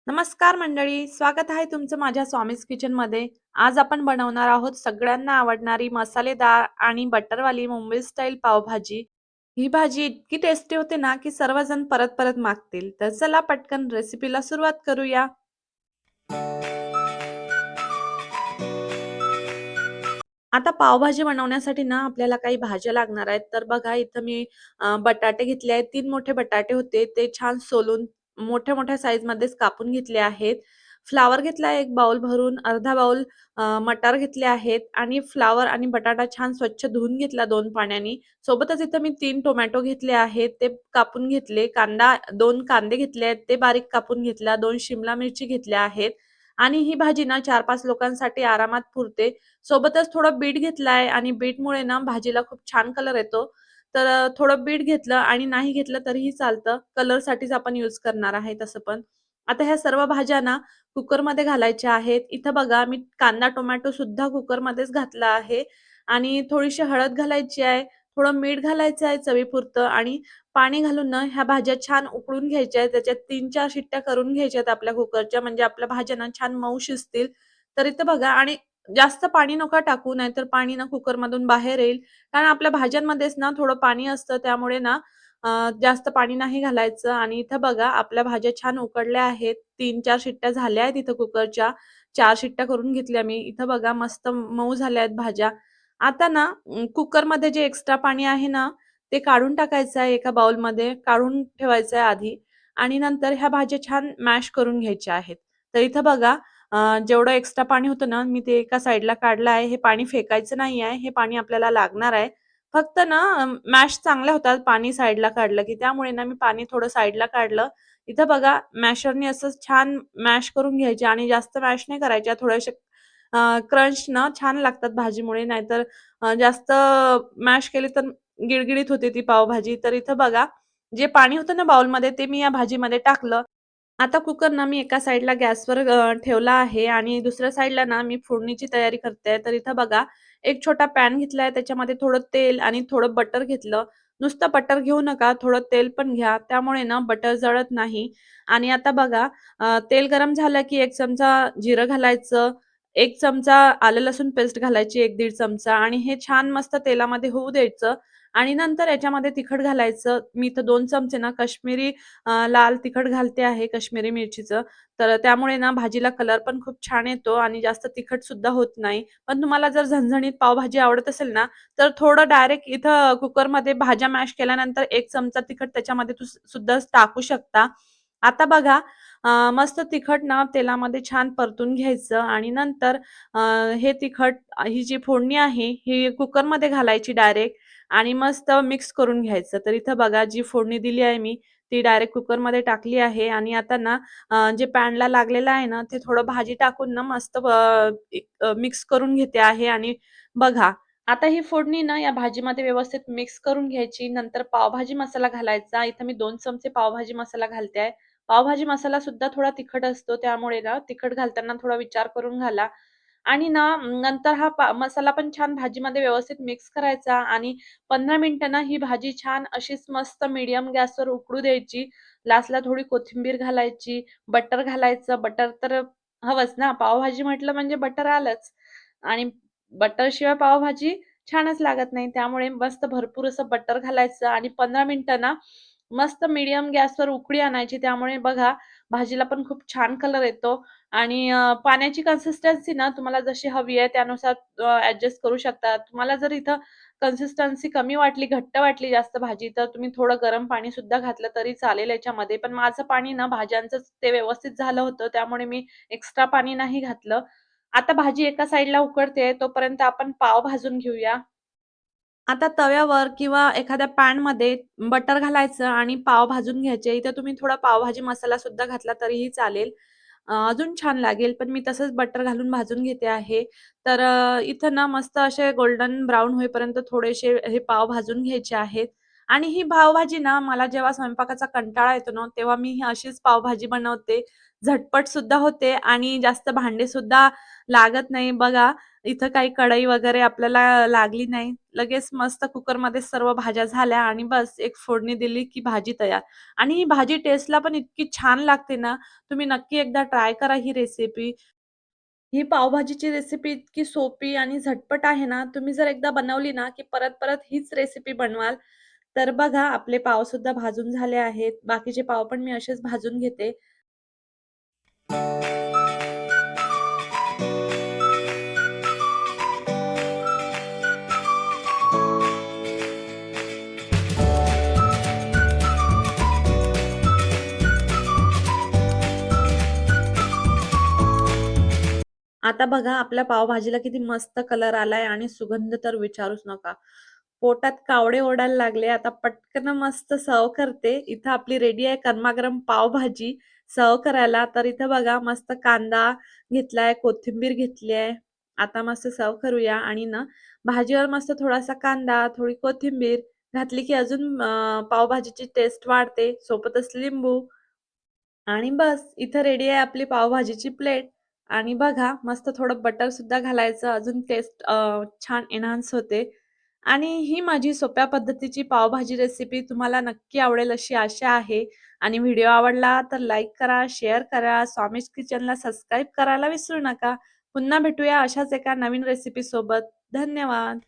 नमस्कार मंडळी, स्वागत आहे तुमचं माझ्या स्वामीज किचनमध्ये. आज आपण बनवणार आहोत सगळ्यांना आवडणारी मसालेदार आणि बटरवाली मुंबई स्टाईल पावभाजी. ही भाजी इतकी टेस्टी होते ना, की सर्वजण परत परत मागतील. तर चला पटकन रेसिपीला सुरुवात करूया. आता पावभाजी बनवण्यासाठी ना आपल्याला काही भाज्या लागणार आहेत. तर बघा इथं मी बटाटे घेतले आहेत. 3 मोठे बटाटे होते. ते छान सोलून मोठ्या-मोठ्या साईजमध्येच कापून घेतले आहेत. फ्लॉवर घेतला 1 बाउल भरून, अर्धा बाउल मटार घेतले आहेत आणि फ्लॉवर आणि बटाटा छान स्वच्छ धुवून घेतला 2 पाण्यानी. सोबतच इथं मी 3 टोमॅटो घेतले आहेत. ते कापून घेतले. 2 कांदे घेतले आहेत. ते बारीक कापून घेतला. 2 शिमला मिरची घेतल्या आहेत आणि ही भाजी ना 4-5 लोकांसाठी आरामात पुरते. सोबतच थोडं बीट घेतलाय आणि बीटमुळे ना भाजीला खूप छान कलर येतो. तर थोडं बीट घेतलं आणि नाही घेतलं तरीही चालतं. कलरसाठीच आपण यूज करणार आहे तसं पण. आता ह्या सर्व भाज्या ना कुकरमध्ये घालायच्या आहेत. इथं बघा मी कांदा, टोमॅटो सुद्धा कुकरमध्येच घातला आहे आणि थोडीशी हळद घालायची आहे, थोडं मीठ घालायचं आहे चवीपुरतं आणि पाणी घालून ना ह्या भाज्या छान उकळून घ्यायच्या आहेत. त्याच्यात 3-4 शिट्ट्या करून घ्यायच्या आहेत आपल्या कुकरच्या म्हणजे आपल्या भाज्या ना छान मऊ शिजतील. तर इथं बघा आणि जास्त पाणी नका टाकू, नाहीतर पाणी ना कुकरमधून बाहेर येईल. कारण आपल्या भाज्यांमध्येच ना थोडं पाणी असतं, त्यामुळे ना जास्त पाणी नाही घालायचं आणि इथं बघा आपल्या भाज्या छान उकडल्या आहेत. 3-4 शिट्ट्या झाल्या आहेत इथं कुकरच्या. 4 शिट्ट्या करून घेतल्या मी. इथं बघा मस्त मऊ झाल्या आहेत भाज्या. आता ना कुकरमध्ये जे एक्स्ट्रा पाणी आहे ना, ते काढून टाकायचं आहे एका बाउलमध्ये, काढून ठेवायचं आहे आधी आणि नंतर ह्या भाज्या छान मॅश करून घ्यायच्या आहेत. तर इथं बघा जेवढं एक्स्ट्रा पाणी होतं ना, मी ते एका साइडला काढलं आहे. हे पाणी फेकायचं नाही आहे. हे पाणी आपल्याला लागणार आहे. फक्त ना मॅश चांगल्या होतात पाणी साइडला काढलं की. त्यामुळे ना मी पाणी थोडं साइडला काढलं. इथं बघा मॅशरने असं छान मॅश करून घ्यायचे आणि जास्त मॅश नाही करायच्या. थोड्याशा क्रंच ना छान लागतात भाजीमुळे. नाहीतर जास्त मॅश केली तर गिळगिळीत होते ती पावभाजी. तर इथं बघा जे पाणी होतं ना बाउलमध्ये ते मी या भाजीमध्ये टाकलं. आता कुकर ना मी एका साइडला गॅसवर ठेवला आहे आणि दुसऱ्या साइडला ना मी फोडणीची तयारी करते. तर इथं बघा एक छोटा पॅन घेतलाय त्याच्यामध्ये थोडं तेल आणि थोडं बटर घेतलं. नुसतं बटर घेऊ नका, थोडं तेल पण घ्या. त्यामुळे ना बटर जळत नाही. आणि आता बघा तेल गरम झालं की 1 चमचा जिरं घालायचं, 1 चमचा आलं लसूण पेस्ट घालायची 1-1.5 चमचा आणि हे छान मस्त तेलामध्ये होऊ द्यायचं आणि नंतर याच्यामध्ये तिखट घालायचं. मी इथं 2 चमचे ना काश्मीरी लाल तिखट घालते आहे काश्मीरी मिरचीचं. तर त्यामुळे ना भाजीला कलर पण खूप छान येतो आणि जास्त तिखट सुद्धा होत नाही. पण तुम्हाला जर झणझणीत पावभाजी आवडत असेल ना, तर थोडं डायरेक्ट इथं कुकरमध्ये भाज्या मॅश केल्यानंतर 1 चमचा तिखट त्याच्यामध्ये सुद्धा टाकू शकता. आता बघा मस्त तिखट ना तेलामध्ये छान परतून घ्यायचं आणि नंतर अ, हे तिखट ही जी फोडणी आहे, ही कुकरमध्ये घालायची डायरेक्ट आणि मस्त मिक्स करून घ्यायचं. तर इथं बघा जी फोडणी दिली आहे मी, ती डायरेक्ट कुकरमध्ये टाकली आहे आणि आता ना जे पॅनला लागलेलं आहे ना, ते थोडं भाजी टाकून ना मस्त मिक्स करून घेते आहे आणि बघा, आता ही फोडणी ना या भाजीमध्ये व्यवस्थित मिक्स करून घ्यायची. नंतर पावभाजी मसाला घालायचा. इथं मी 2 चमचे पावभाजी मसाला घालते आहे. पावभाजी मसाला सुद्धा थोडा तिखट असतो, त्यामुळे ना तिखट घालताना थोडा विचार करून घाला. आणि ना नंतर हा मसाला पण छान भाजीमध्ये व्यवस्थित मिक्स करायचा आणि 15 मिनिटं ना ही भाजी छान अशीच मस्त मीडियम गॅसवर उकडू द्यायची. लास्टला थोडी कोथिंबीर घालायची, बटर घालायचं. बटर तर हवंच ना, पावभाजी म्हटलं म्हणजे बटर आलंच आणि बटरशिवाय पावभाजी छानच लागत नाही. त्यामुळे मस्त भरपूर असं बटर घालायचं आणि 15 मिनिटं ना मस्त मीडियम गॅसवर उकळी आणायची. त्यामुळे बघा भाजीला पण खूप छान कलर येतो आणि पाण्याची कन्सिस्टन्सी ना तुम्हाला जशी हवी आहे त्यानुसार ॲडजस्ट करू शकता. तुम्हाला जर इथं कन्सिस्टन्सी कमी वाटली, घट्ट वाटली जास्त भाजी, तर तुम्ही थोडं गरम पाणी सुद्धा घातलं तरी चालेल याच्यामध्ये. पण माझं पाणी ना भाज्यांचंच ते व्यवस्थित झालं होतं, त्यामुळे मी एक्स्ट्रा पाणी नाही घातलं. आता भाजी एका साइडला उकडते, तोपर्यंत आपण पाव भाजून घेऊया. आता तव्यावर किंवा एखाद्या पॅनमध्ये बटर घालायचं आणि पाव भाजून घ्यायचे. इथे तुम्ही थोडा पावभाजी मसाला सुद्धा घातला तरीही चालेल. अजून छान लागेल. पण मी तसंच बटर घालून भाजून घेते आहे. तर इथं ना मस्त असे गोल्डन ब्राउन होईपर्यंत थोडेसे हे पाव भाजून घ्यायचे आहेत. आणि ही पावभाजी ना मला जेव्हा स्वयंपाकाचा कंटाळा येतो ना, तेव्हा मी ही अशीच पावभाजी बनवते. झटपट सुद्धा होते आणि जास्त भांडे सुद्धा लागत नाही. बघा इथं काही कढई वगैरे आपल्याला लागली नाही. लगेच मस्त कुकरमध्ये सर्व भाज्या झाल्या आणि बस एक फोडणी दिली की भाजी तयार. आणि ही भाजी टेस्टला पण इतकी छान लागते ना, तुम्ही नक्की एकदा ट्राय करा ही रेसिपी. ही पावभाजीची रेसिपी इतकी सोपी आणि झटपट आहे ना, तुम्ही जर एकदा बनवली ना, की परत-परत हीच रेसिपी बनवाल. तर बघा आपले पावसुद्धा भाजून झाले आहेत. बाकीचे पाव पण मी असेच भाजून घेते. आता बघा आपल्या पावभाजीला किती मस्त कलर आलाय आणि सुगंध तर विचारूच नका. पोटात कावडे ओढायला लागले. आता पटकन मस्त सर्व्ह करते. इथं आपली रेडी आहे गरमागरम पावभाजी सर्व्ह करायला. तर इथं बघा मस्त कांदा घेतलाय, कोथिंबीर घेतली आहे. आता मस्त सर्व्ह करूया आणि ना भाजीवर मस्त थोडासा कांदा, थोडी कोथिंबीर घातली की अजून पावभाजीची टेस्ट वाढते. सोबतच लिंबू आणि बस इथं रेडी आहे आपली पावभाजीची प्लेट आणि बघा मस्त थोडं बटर सुद्धा घालायचं अजून टेस्ट छान एन्हान्स होते. आणि ही माझी सोप्या पद्धतीची पावभाजी रेसिपी तुम्हाला नक्की आवडेल अशी आशा आहे. आणि व्हिडिओ आवडला तर लाईक करा, शेअर करा, स्वामीज किचनला सबस्क्राईब करायला विसरू नका. पुन्हा भेटूया अशाच एका नवीन रेसिपी सोबत. धन्यवाद.